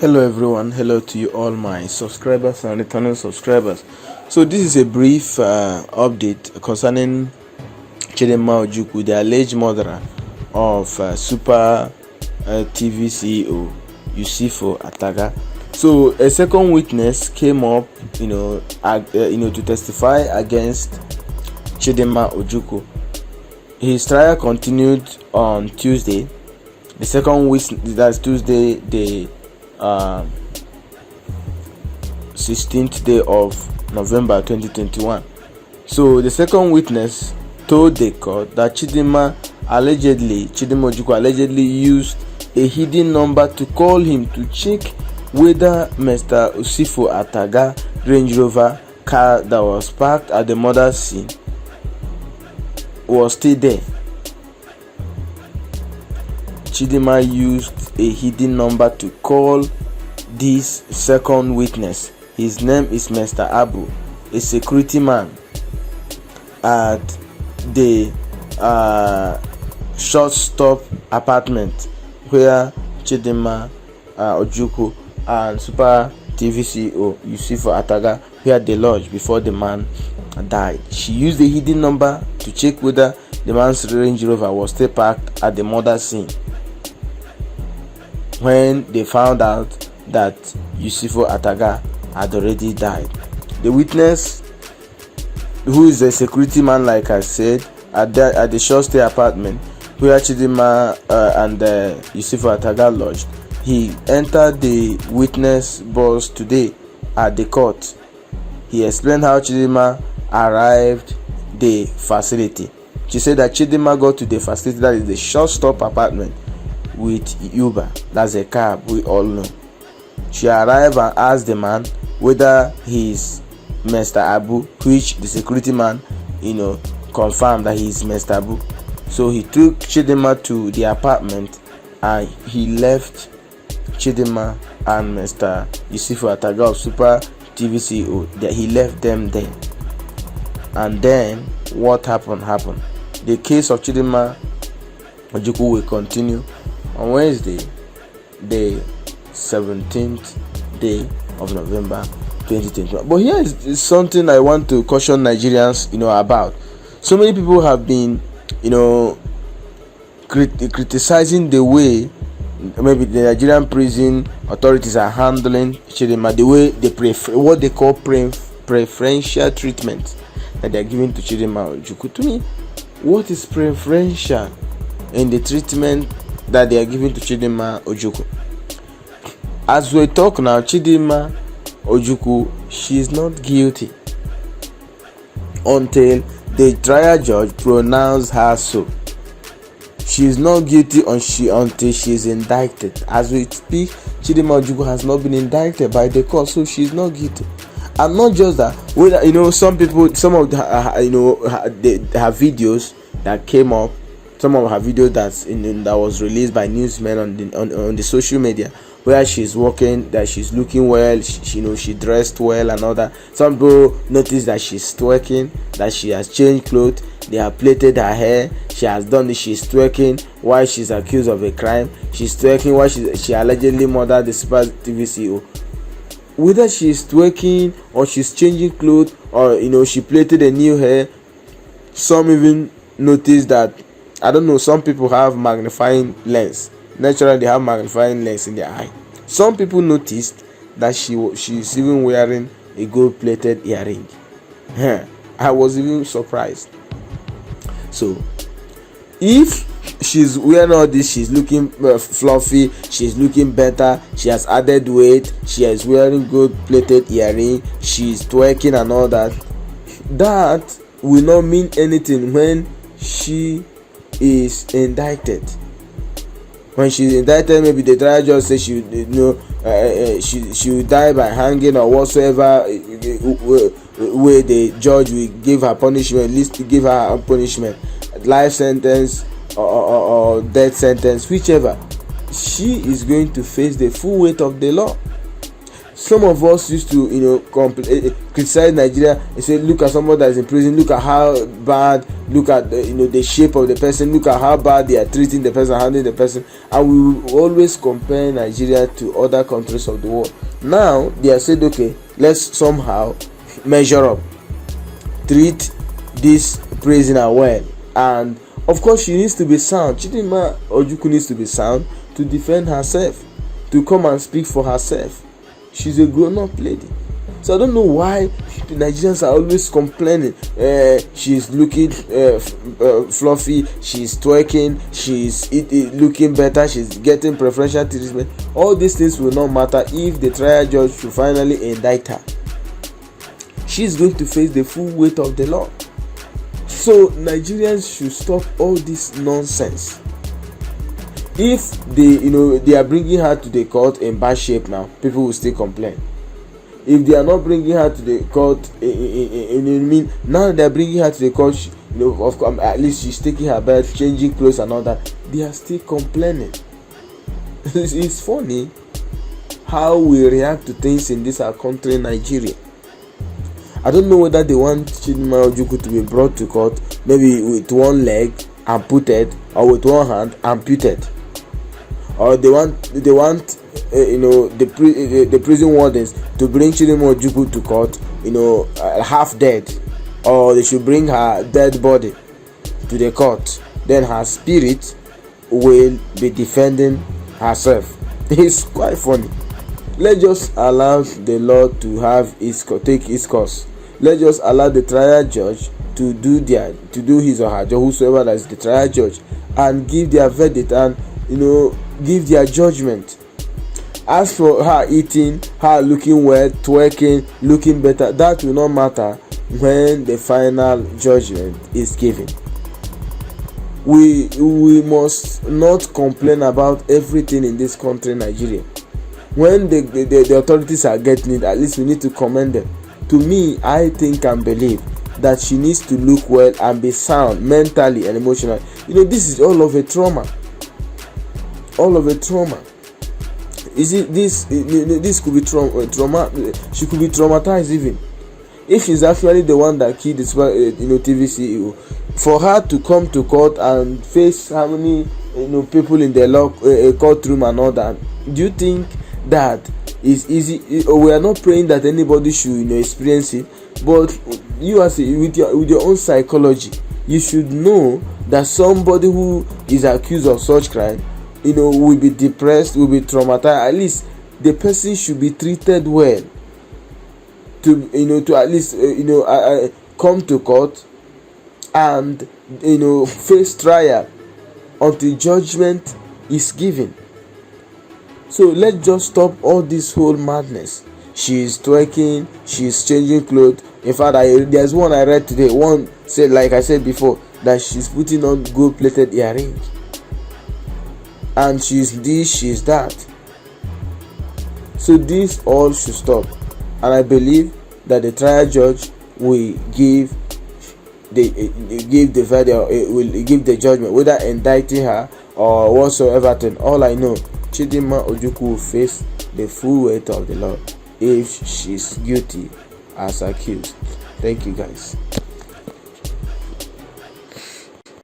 Hello everyone, hello to you all my subscribers and returning subscribers. So this is a brief update concerning Chidinma Ojukwu, the alleged murderer of Super TV CEO Yusuf Ataga. So a second witness came up, to testify against Chidinma Ojukwu. His trial continued on Tuesday. The second witness, that's Tuesday, the 16th day of November 2021. So the second witness told the court that Chidinma Ojukwu allegedly used a hidden number to call him to check whether Mr. Yusuf Ataga Range Rover car that was parked at the murder scene was still there. Chidinma used a hidden number to call this second witness. His name is Mr. Abu, a security man at the short stop apartment where Chidinma Ojukwu and Super TV CEO Yusuf Ataga where they lodged before the man died. She used the hidden number to check whether the man's Range Rover was still parked at the murder scene when they found out that Yusuf Ataga had already died. The witness, who is a security man like I said, at the short stay apartment where Chidinma and Yusuf Ataga lodged, he entered the witness box today at the court. He explained how Chidinma arrived the facility. She said that Chidinma got to the facility, that is the short stop apartment, with Uber, that's a cab we all know. She arrived and asked the man whether he is Mr. Abu, which the security man confirmed that he is Mr. Abu. So he took Chidinma to the apartment and he left Chidinma and Mr. Yusuf Ataga of Super TV CEO. That he left them there. And then what happened. The case of Chidinma Ojukwu will continue on Wednesday, the 17th day of November 2021. But here is something I want to caution Nigerians, about. So many people have been, criticizing the way maybe the Nigerian prison authorities are handling Chidinma, the way they what they call preferential treatment that they are giving to Chidinma Ojukwu. To me, what is preferential in the treatment that they are giving to Chidinma Ojukwu? As we talk now, Chidinma Ojukwu, she is not guilty until the trial judge pronounced her so. She is not guilty until she is indicted. As we speak, Chidinma Ojukwu has not been indicted by the court, so she is not guilty. And not just that, some people, some of her videos that came up, some of her videos that was released by newsmen on the social media, where she's walking, that she's looking well, she dressed well and all that. Some people notice that she's twerking, that she has changed clothes, they have plaited her hair, she has done this, she's twerking while she's accused of a crime, she's twerking while she allegedly murdered the Super TV CEO. Whether she's twerking or she's changing clothes or she plaited a new hair, some even notice that, I don't know, some people have magnifying lens. Naturally, they have magnifying lens in their eye. Some people noticed that she's even wearing a gold-plated earring. I was even surprised. So, if she's wearing all this, she's looking fluffy, she's looking better, she has added weight, she is wearing gold-plated earring, she's twerking and all that, that will not mean anything when she is indicted. When she's indicted, maybe the trial judge says she will die by hanging or whatsoever way the judge will give her punishment, at least to give her a punishment, life sentence or death sentence, whichever. She is going to face the full weight of the law. some of us used to, criticize Nigeria and say, look at somebody that is in prison, look at how bad, look at the shape of the person, look at how bad they are treating the person, handling the person, and we will always compare Nigeria to other countries of the world. Now they are said, okay, let's somehow measure up, treat this prisoner well, and of course she needs to be sound. Chidinma Ojukwu needs to be sound to defend herself, to come and speak for herself. She's a grown-up lady. So I don't know why the Nigerians are always complaining. She's looking fluffy, she's twerking, she's looking better, she's getting preferential treatment. All these things will not matter if the trial judge should finally indict her. She's going to face the full weight of the law. So Nigerians should stop all this nonsense. If they are bringing her to the court in bad shape now, people will still complain. If they are not bringing her to the court, now they are bringing her to the court, of course, at least she's taking her bath, changing clothes and all that, they are still complaining. It's funny how we react to things in this our country, Nigeria. I don't know whether they want Chidinma Ojukwu to be brought to court, maybe with one leg amputated or with one hand amputated, or they want the prison wardens to bring Chidinma Ojukwu to court, half dead, or they should bring her dead body to the court. Then her spirit will be defending herself. It's quite funny. Let's just allow the law to take its course. Let's just allow the trial judge to do his or her job, whosoever that is the trial judge, and give their verdict and give their judgment. As for her eating, her looking well, twerking, looking better, that will not matter when the final judgment is given. We must not complain about everything in this country, Nigeria. When the authorities are getting it, at least we need to commend them. To me, I think and believe that she needs to look well and be sound mentally and emotionally. This is all of a trauma. All of a trauma. Is it this could be trauma? She could be traumatized even. If she's actually the one that killed this TV CEO, for her to come to court and face how many people in the courtroom and all that, do you think that is easy? We are not praying that anybody should experience it, but you as with your own psychology, you should know that somebody who is accused of such crime will be depressed, will be traumatized. At least the person should be treated well to at least come to court and face trial until judgment is given. So let's just stop all this whole madness. She is twerking, she is changing clothes. In fact, there's one I read today. One said, like I said before, that she's putting on gold-plated earrings, and she's this, she's that. So this all should stop, and I believe that the trial judge will give the verdict, will give the judgment, whether indicting her or whatsoever thing. All I know, Chidinma Ojukwu will face the full weight of the law if she's guilty as accused. Thank you, guys.